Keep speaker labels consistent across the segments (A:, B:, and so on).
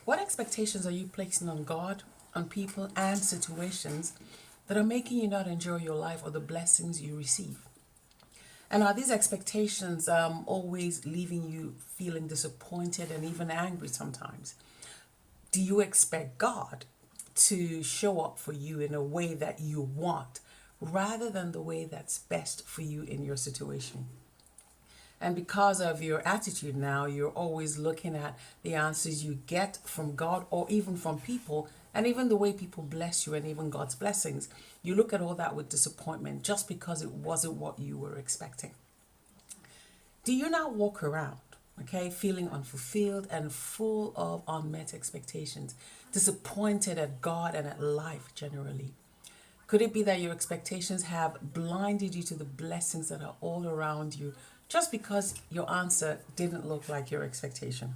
A: What expectations are you placing on God, on people, and situations that are making you not enjoy your life or the blessings you receive? And are these expectations always leaving you feeling disappointed and even angry sometimes? Do you expect God to show up for you in a way that you want rather than the way that's best for you in your situation? And because of your attitude now, you're always looking at the answers you get from God or even from people, and even the way people bless you and even God's blessings. You look at all that with disappointment just because it wasn't what you were expecting. Do you now walk around, okay, feeling unfulfilled and full of unmet expectations, disappointed at God and at life generally? Could it be that your expectations have blinded you to the blessings that are all around you just because your answer didn't look like your expectation?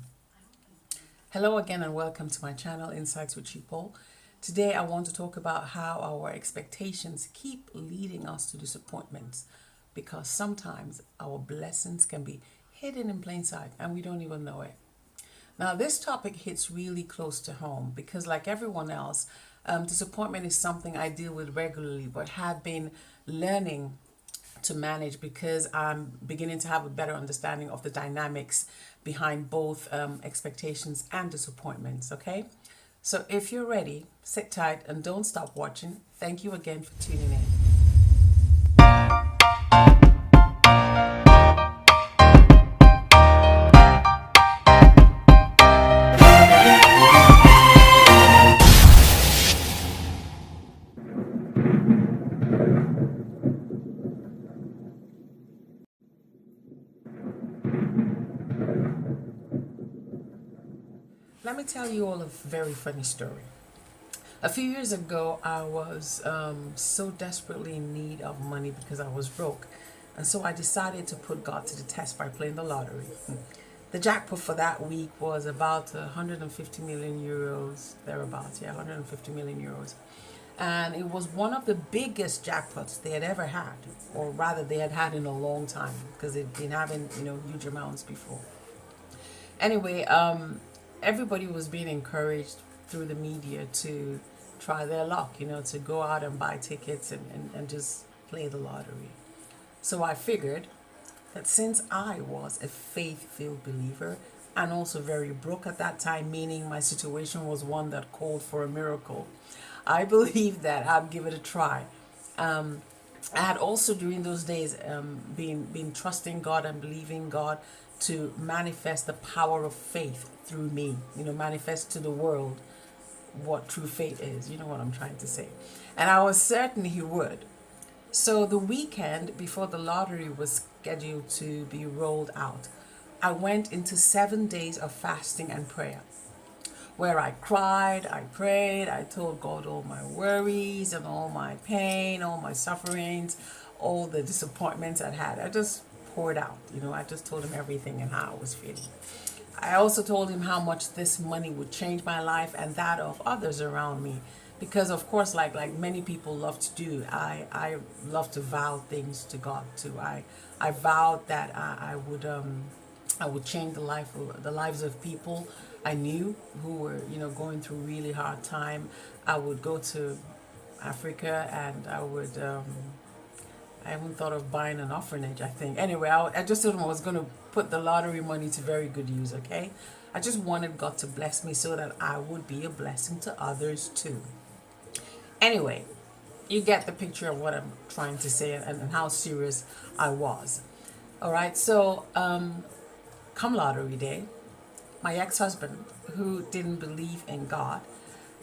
A: Hello again and welcome to my channel, Insights with Chipol. Today I want to talk about how our expectations keep leading us to disappointments because sometimes our blessings can be hidden in plain sight and we don't even know it. Now, this topic hits really close to home because, like everyone else, disappointment is something I deal with regularly, but have been learning to manage because I'm beginning to have a better understanding of the dynamics behind both expectations and disappointments. Okay, so if you're ready, sit tight and don't stop watching. Thank you again for tuning in. Let me tell you all a very funny story. A few years ago, I was so desperately in need of money because I was broke. And so I decided to put God to the test by playing the lottery. The jackpot for that week was about 150 million euros, thereabouts. Yeah, 150 million euros. And it was one of the biggest jackpots they had ever had, or rather, they had had in a long time because they'd been having, huge amounts before. Anyway, everybody was being encouraged through the media to try their luck, to go out and buy tickets and just play the lottery. So I figured that since I was a faith-filled believer and also very broke at that time, meaning my situation was one that called for a miracle, I believed that I'd give it a try. I had also during those days been trusting God and believing God to manifest the power of faith through me, manifest to the world what true faith is. You know what I'm trying to say. And I was certain He would. So the weekend before the lottery was scheduled to be rolled out, I went into 7 days of fasting and prayer where I cried, I prayed, I told God all my worries and all my pain, all my sufferings, all the disappointments I'd had. I just poured out, I just told Him everything and how I was feeling. I also told Him how much this money would change my life and that of others around me. Because of course, like many people love to do, I love to vow things to God too. I vowed that I would change the lives of people I knew who were going through really hard time. I would go to Africa and I haven't thought of buying an orphanage, I think. Anyway, I just told Him I was going to put the lottery money to very good use, okay? I just wanted God to bless me so that I would be a blessing to others too. Anyway, you get the picture of what I'm trying to say and how serious I was. All right, so come lottery day, my ex-husband, who didn't believe in God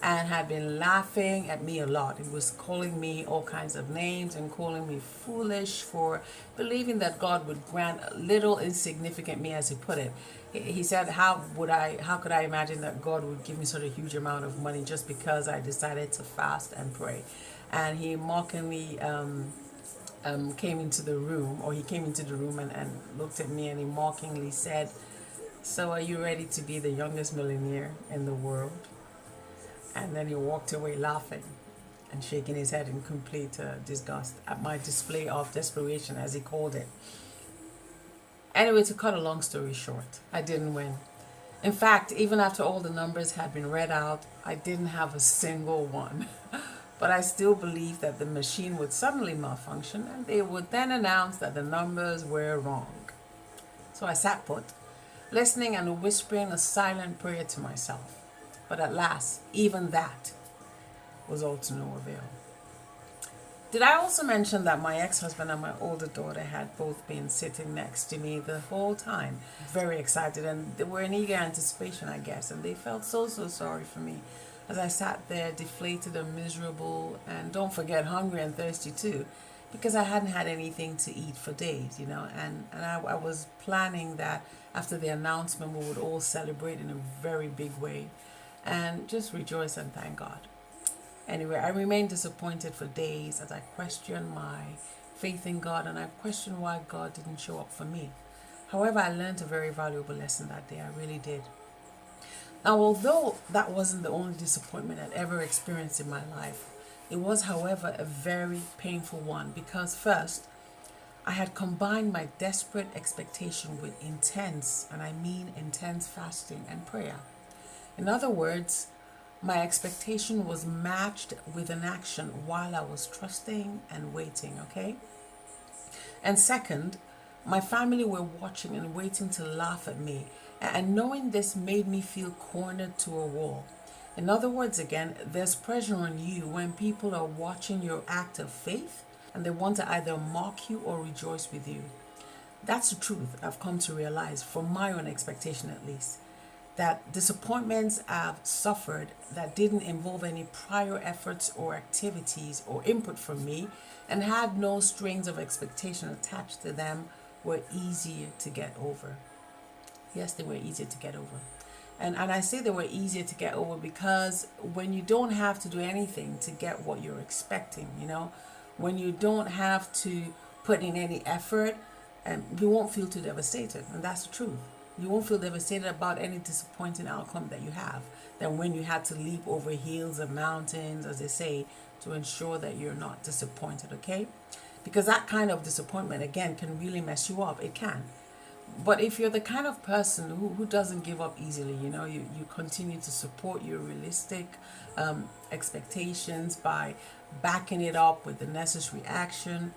A: and had been laughing at me a lot. He was calling me all kinds of names and calling me foolish for believing that God would grant a little insignificant me, as he put it. He said, how could I imagine that God would give me such a huge amount of money just because I decided to fast and pray? And he mockingly came into the room, or he came into the room and looked at me and he mockingly said, "So are you ready to be the youngest millionaire in the world?" And then he walked away laughing and shaking his head in complete disgust at my display of desperation, as he called it. Anyway, to cut a long story short, I didn't win. In fact, even after all the numbers had been read out, I didn't have a single one. But I still believed that the machine would suddenly malfunction and they would then announce that the numbers were wrong. So I sat put, listening and whispering a silent prayer to myself. But at last, even that was all to no avail. Did I also mention that my ex-husband and my older daughter had both been sitting next to me the whole time, very excited, and they were in eager anticipation, I guess, and they felt so sorry for me as I sat there deflated and miserable, and don't forget hungry and thirsty too, because I hadn't had anything to eat for days, and I was planning that after the announcement we would all celebrate in a very big way and just rejoice and thank God. Anyway, I remained disappointed for days as I questioned my faith in God and I questioned why God didn't show up for me. However, I learned a very valuable lesson that day. I really did. Now, although that wasn't the only disappointment I'd ever experienced in my life, it was, however, a very painful one because first, I had combined my desperate expectation with intense, and I mean intense fasting and prayer. In other words, my expectation was matched with an action while I was trusting and waiting, okay? And second, my family were watching and waiting to laugh at me. And knowing this made me feel cornered to a wall. In other words, again, there's pressure on you when people are watching your act of faith and they want to either mock you or rejoice with you. That's the truth I've come to realize, from my own expectation at least, that disappointments I've suffered that didn't involve any prior efforts or activities or input from me and had no strings of expectation attached to them were easier to get over. Yes, they were easier to get over. And I say they were easier to get over because when you don't have to do anything to get what you're expecting, when you don't have to put in any effort, you won't feel too devastated. And that's the truth. You won't feel devastated about any disappointing outcome that you have than when you had to leap over hills and mountains, as they say, to ensure that you're not disappointed, okay? Because that kind of disappointment, again, can really mess you up. It can. But if you're the kind of person who doesn't give up easily, you continue to support your realistic expectations by backing it up with the necessary action,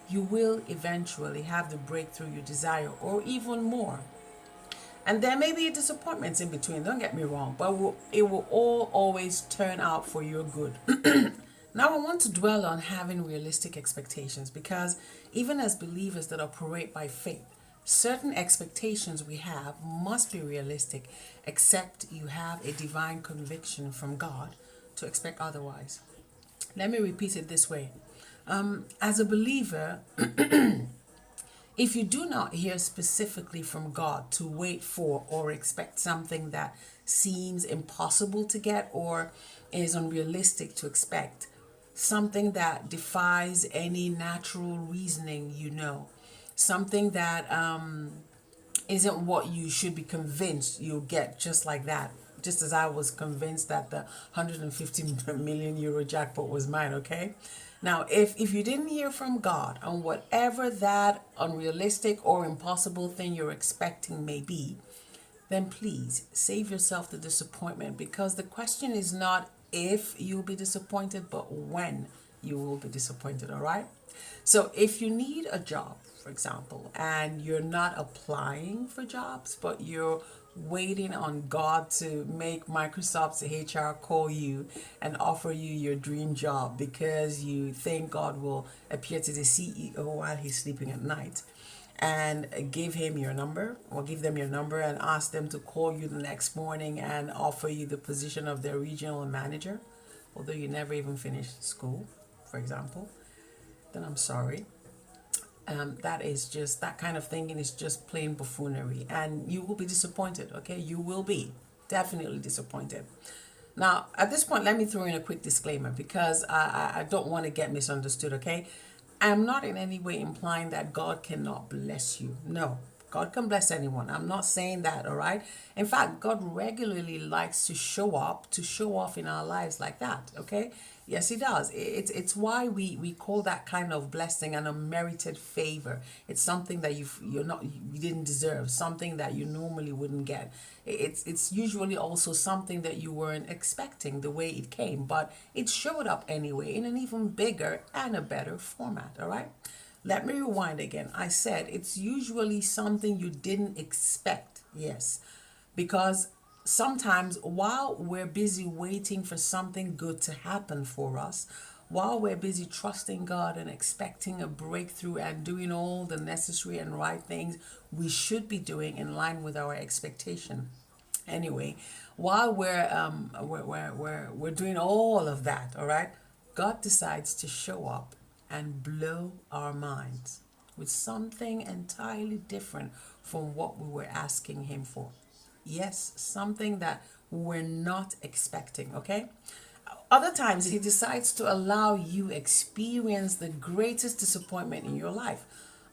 A: you will eventually have the breakthrough you desire or even more. And there may be disappointments in between, don't get me wrong, but it will all always turn out for your good. Now, I want to dwell on having realistic expectations because even as believers that operate by faith, certain expectations we have must be realistic, except you have a divine conviction from God to expect otherwise. Let me repeat it this way. As a believer, if you do not hear specifically from God to wait for or expect something that seems impossible to get or is unrealistic to expect, something that defies any natural reasoning, something that isn't what you should be convinced you'll get just like that. Just as I was convinced that the 150 million euro jackpot was mine, okay? Now, if you didn't hear from God on whatever that unrealistic or impossible thing you're expecting may be, then please save yourself the disappointment, because the question is not if you'll be disappointed, but when you will be disappointed, all right? So if you need a job, for example, and you're not applying for jobs, but you're waiting on God to make Microsoft's HR call you and offer you your dream job because you think God will appear to the CEO while he's sleeping at night and give him your number or give them your number and ask them to call you the next morning and offer you the position of their regional manager, although you never even finished school, for example, then I'm sorry. That kind of thinking is just plain buffoonery, and you will be disappointed, okay? You will be definitely disappointed. Now, at this point, let me throw in a quick disclaimer because I don't want to get misunderstood, okay? I'm not in any way implying that God cannot bless you. No, God can bless anyone. I'm not saying that, all right? In fact, God regularly likes to show up, to show off in our lives like that, okay? Yes, he does. It's why we call that kind of blessing an unmerited favor. It's something that you didn't deserve, something that you normally wouldn't get. It's usually also something that you weren't expecting the way it came, but it showed up anyway in an even bigger and a better format. All right. Let me rewind again. I said it's usually something you didn't expect. Yes, because sometimes while we're busy waiting for something good to happen for us, while we're busy trusting God and expecting a breakthrough and doing all the necessary and right things we should be doing in line with our expectation. Anyway, while we're doing all of that, all right, God decides to show up and blow our minds with something entirely different from what we were asking Him for. Yes, something that we're not expecting, okay? Other times, He decides to allow you experience the greatest disappointment in your life,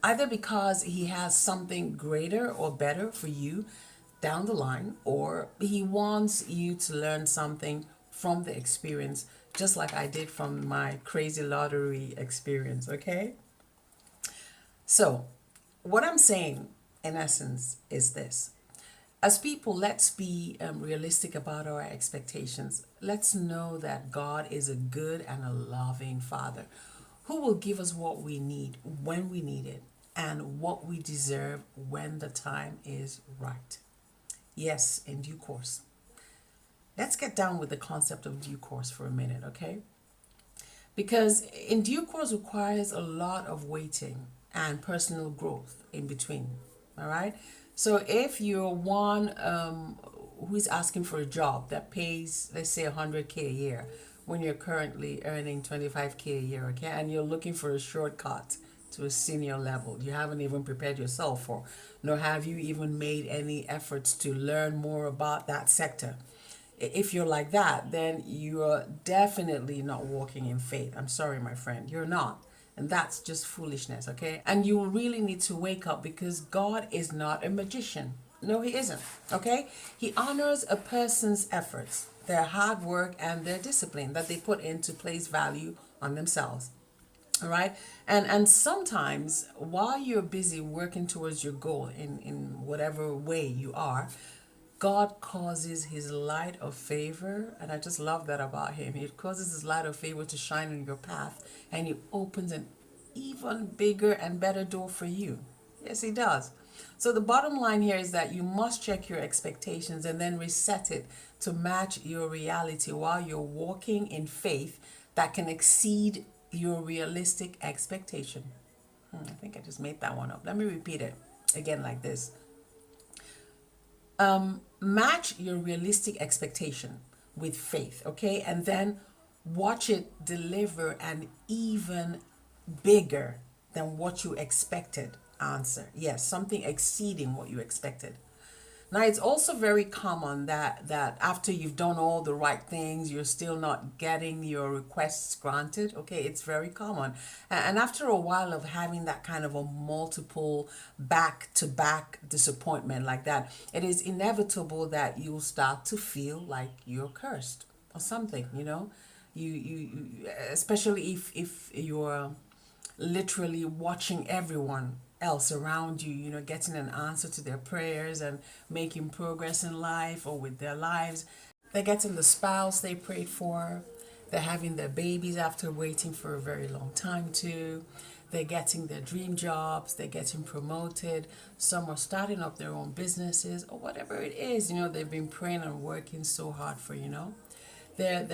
A: either because He has something greater or better for you down the line, or He wants you to learn something from the experience, just like I did from my crazy lottery experience, okay? So, what I'm saying in essence is this. As people, let's be realistic about our expectations. Let's know that God is a good and a loving Father who will give us what we need when we need it and what we deserve when the time is right. Yes, in due course. Let's get down with the concept of due course for a minute, okay? Because in due course requires a lot of waiting and personal growth in between. All right. So if you're one who's asking for a job that pays, let's say, 100K a year, when you're currently earning 25K a year, okay, and you're looking for a shortcut to a senior level you haven't even prepared yourself for, nor have you even made any efforts to learn more about that sector. If you're like that, then you're definitely not walking in faith. I'm sorry, my friend, you're not. And that's just foolishness, okay? And you really need to wake up because God is not a magician. No, He isn't, okay? He honors a person's efforts, their hard work, and their discipline that they put in to place value on themselves. All right. And sometimes while you're busy working towards your goal in whatever way you are, God causes His light of favor, and I just love that about Him. He causes His light of favor to shine on your path, and He opens an even bigger and better door for you. Yes, He does. So the bottom line here is that you must check your expectations and then reset it to match your reality while you're walking in faith that can exceed your realistic expectation. I think I just made that one up. Let me repeat it again like this. Match your realistic expectation with faith, okay? And then watch it deliver an even bigger than what you expected answer. Yes, something exceeding what you expected. Now, it's also very common that after you've done all the right things, you're still not getting your requests granted. Okay, it's very common. And after a while of having that kind of a multiple back-to-back disappointment like that, it is inevitable that you'll start to feel like you're cursed or something, you know? You especially if you're literally watching everyone else around you, you know, getting an answer to their prayers and making progress in life or with their lives. They're getting the spouse they prayed for. They're having their babies after waiting for a very long time too. They're getting their dream jobs. They're getting promoted. Some are starting up their own businesses or whatever it is, you know, they've been praying and working so hard for, you know. They're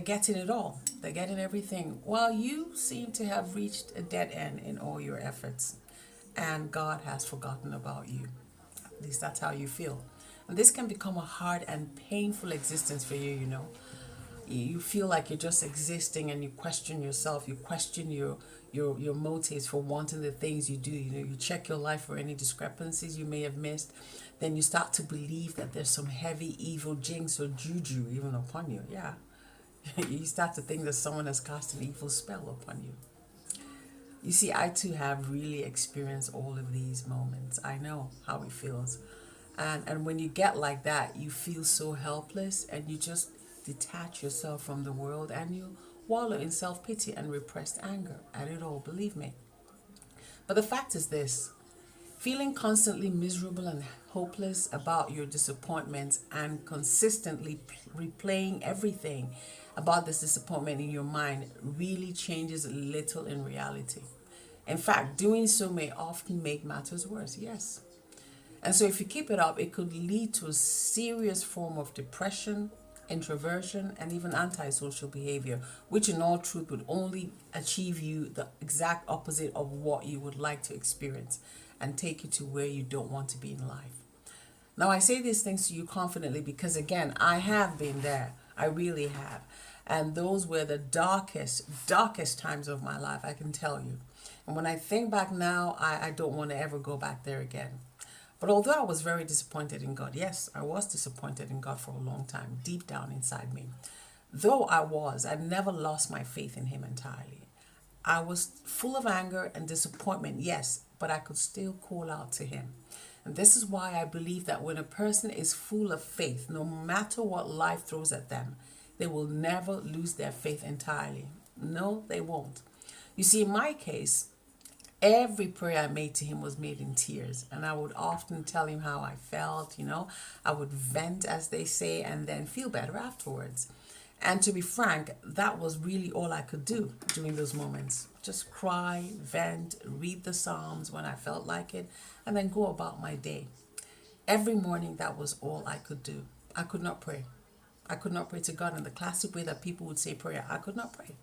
A: getting it all. They're getting everything. While you seem to have reached a dead end in all your efforts, and God has forgotten about you. At least that's how you feel. And this can become a hard and painful existence for you, you know. You feel like you're just existing and you question yourself. You question your motives for wanting the things you do. You know, you check your life for any discrepancies you may have missed. Then you start to believe that there's some heavy evil jinx or juju even upon you. Yeah. You start to think that someone has cast an evil spell upon you. You see, I too have really experienced all of these moments. I know how it feels. And when you get like that, you feel so helpless and you just detach yourself from the world and you wallow in self-pity and repressed anger at it all, believe me. But the fact is this: feeling constantly miserable and hopeless about your disappointments and consistently replaying everything about this disappointment in your mind really changes little in reality. In fact, doing so may often make matters worse, yes. And so, if you keep it up, it could lead to a serious form of depression, introversion, and even antisocial behavior, which in all truth would only achieve you the exact opposite of what you would like to experience and take you to where you don't want to be in life. Now, I say these things to you confidently because, again, I have been there. I really have. And those were the darkest times of my life, I can tell you. And when I think back now, I don't want to ever go back there again. But although I was very disappointed in God, yes, I was disappointed in God for a long time, deep down inside me. Though I never lost my faith in Him entirely. I was full of anger and disappointment, yes, but I could still call out to Him. And this is why I believe that when a person is full of faith, no matter what life throws at them, they will never lose their faith entirely. No, they won't. You see, in my case, every prayer I made to Him was made in tears, and I would often tell Him how I felt, I would vent, as they say, and then feel better afterwards. And to be frank, that was really all I could do during those moments. Just cry, vent, read the Psalms when I felt like it, and then go about my day. Every morning, that was all I could do. I could not pray. I could not pray to God in the classic way that people would say prayer. I could not pray.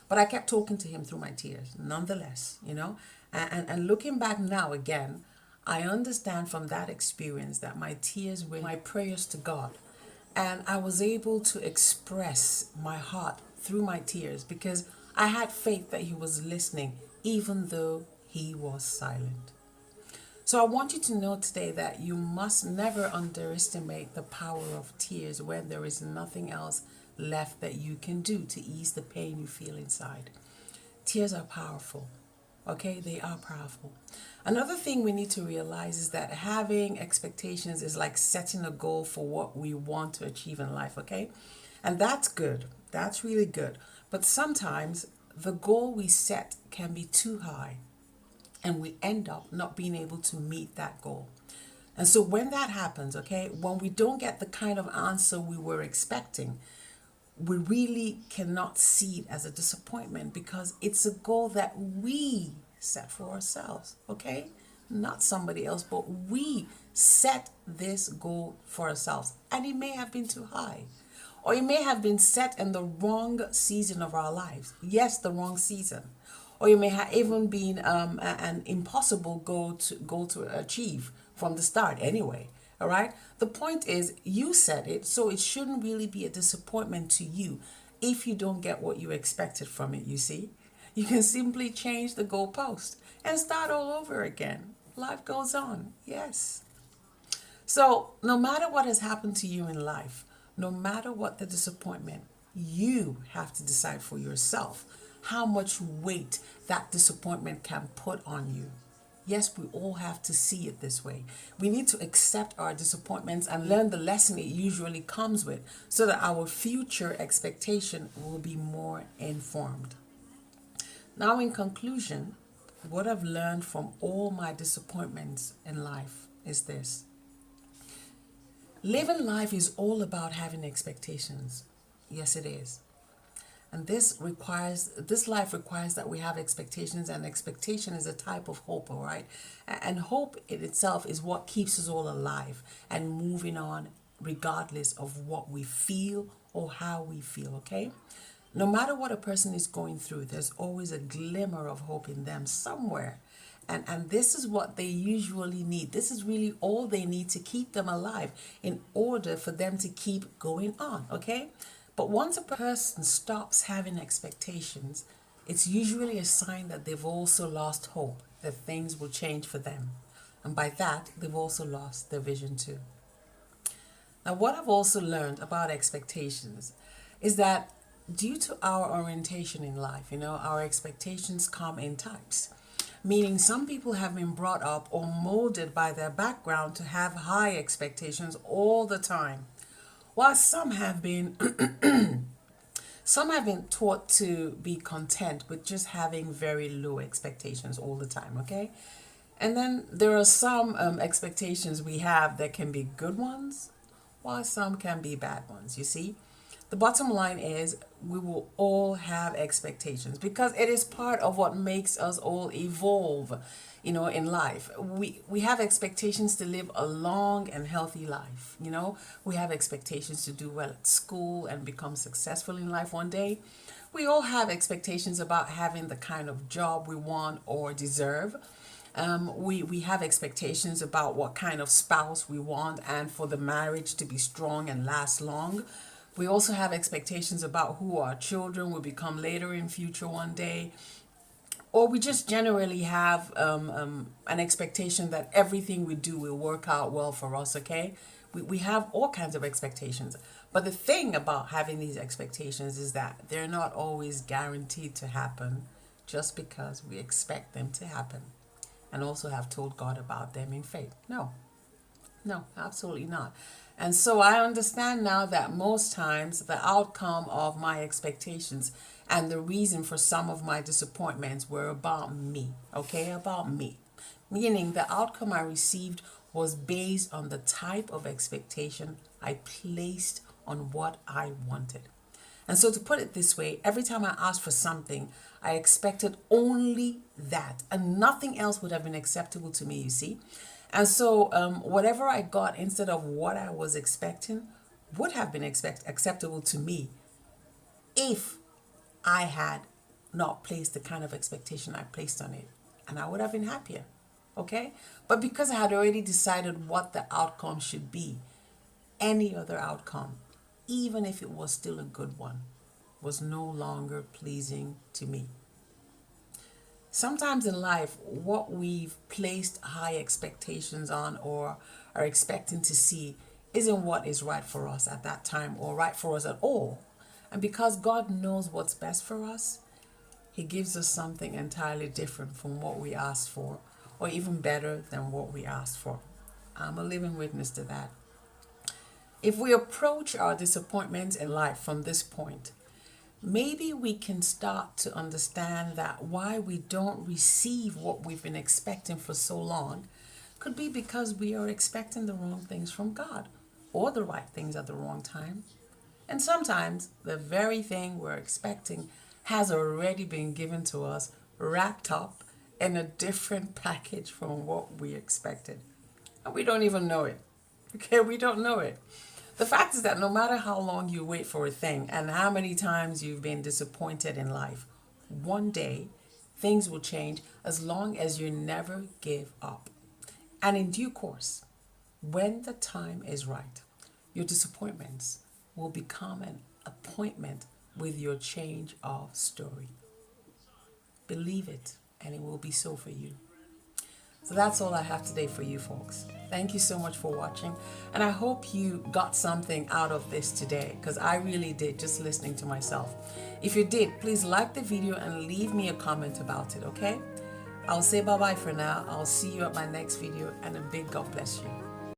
A: But I kept talking to Him through my tears, nonetheless, And looking back now again, I understand from that experience that my tears were my prayers to God. And I was able to express my heart through my tears because I had faith that He was listening, even though He was silent. So I want you to know today that you must never underestimate the power of tears when there is nothing else left that you can do to ease the pain you feel inside. Tears are powerful. Okay, they are powerful. Another thing we need to realize is that having expectations is like setting a goal for what we want to achieve in life, okay? And that's good. That's really good. But sometimes the goal we set can be too high and we end up not being able to meet that goal. And so when that happens, okay, when we don't get the kind of answer we were expecting, we really cannot see it as a disappointment because it's a goal that we set for ourselves, okay? Not somebody else, but we set this goal for ourselves. And it may have been too high, or it may have been set in the wrong season of our lives. Yes, the wrong season. Or it may have even been an impossible goal to achieve from the start anyway. All right. The point is, you set it, so it shouldn't really be a disappointment to you if you don't get what you expected from it. You see, you can simply change the goalpost and start all over again. Life goes on. Yes. So no matter what has happened to you in life, no matter what the disappointment, you have to decide for yourself how much weight that disappointment can put on you. Yes, we all have to see it this way. We need to accept our disappointments and learn the lesson it usually comes with so that our future expectation will be more informed. Now, in conclusion, what I've learned from all my disappointments in life is this. Living life is all about having expectations. Yes, it is. And this life requires that we have expectations, and expectation is a type of hope, all right? And hope in itself is what keeps us all alive and moving on regardless of what we feel or how we feel, okay? No matter what a person is going through, there's always a glimmer of hope in them somewhere. And this is what they usually need. This is really all they need to keep them alive in order for them to keep going on, okay? But once a person stops having expectations, it's usually a sign that they've also lost hope that things will change for them. And by that, they've also lost their vision too. Now, what I've also learned about expectations is that due to our orientation in life, our expectations come in types. Meaning some people have been brought up or molded by their background to have high expectations all the time, while some have been Some have been taught to be content with just having very low expectations all the time, okay? And then there are some expectations we have that can be good ones, while some can be bad ones, you see? The bottom line is we will all have expectations because it is part of what makes us all evolve, in life. We have expectations to live a long and healthy life, We have expectations to do well at school and become successful in life one day. We all have expectations about having the kind of job we want or deserve. We have expectations about what kind of spouse we want and for the marriage to be strong and last long. We also have expectations about who our children will become later in future one day. Or we just generally have an expectation that everything we do will work out well for us, okay? We have all kinds of expectations. But the thing about having these expectations is that they're not always guaranteed to happen just because we expect them to happen and also have told God about them in faith. No, absolutely not. And so I understand now that most times the outcome of my expectations and the reason for some of my disappointments were about me, okay? About me. Meaning the outcome I received was based on the type of expectation I placed on what I wanted. And so to put it this way, every time I asked for something, I expected only that, and nothing else would have been acceptable to me, you see. And so whatever I got instead of what I was expecting would have been acceptable to me if I had not placed the kind of expectation I placed on it. And I would have been happier, okay? But because I had already decided what the outcome should be, any other outcome, even if it was still a good one, was no longer pleasing to me. Sometimes in life, what we've placed high expectations on or are expecting to see isn't what is right for us at that time or right for us at all. And because God knows what's best for us, He gives us something entirely different from what we asked for, or even better than what we asked for. I'm a living witness to that. If we approach our disappointments in life from this point, maybe we can start to understand that why we don't receive what we've been expecting for so long could be because we are expecting the wrong things from God or the right things at the wrong time. And sometimes the very thing we're expecting has already been given to us, wrapped up in a different package from what we expected. And we don't even know it. Okay, we don't know it. The fact is that no matter how long you wait for a thing and how many times you've been disappointed in life, one day things will change as long as you never give up. And in due course, when the time is right, your disappointments will become an appointment with your change of story. Believe it, and it will be so for you. So that's all I have today for you folks. Thank you so much for watching. And I hope you got something out of this today, because I really did, just listening to myself. If you did, please like the video and leave me a comment about it, okay? I'll say bye-bye for now. I'll see you at my next video, and a big God bless you.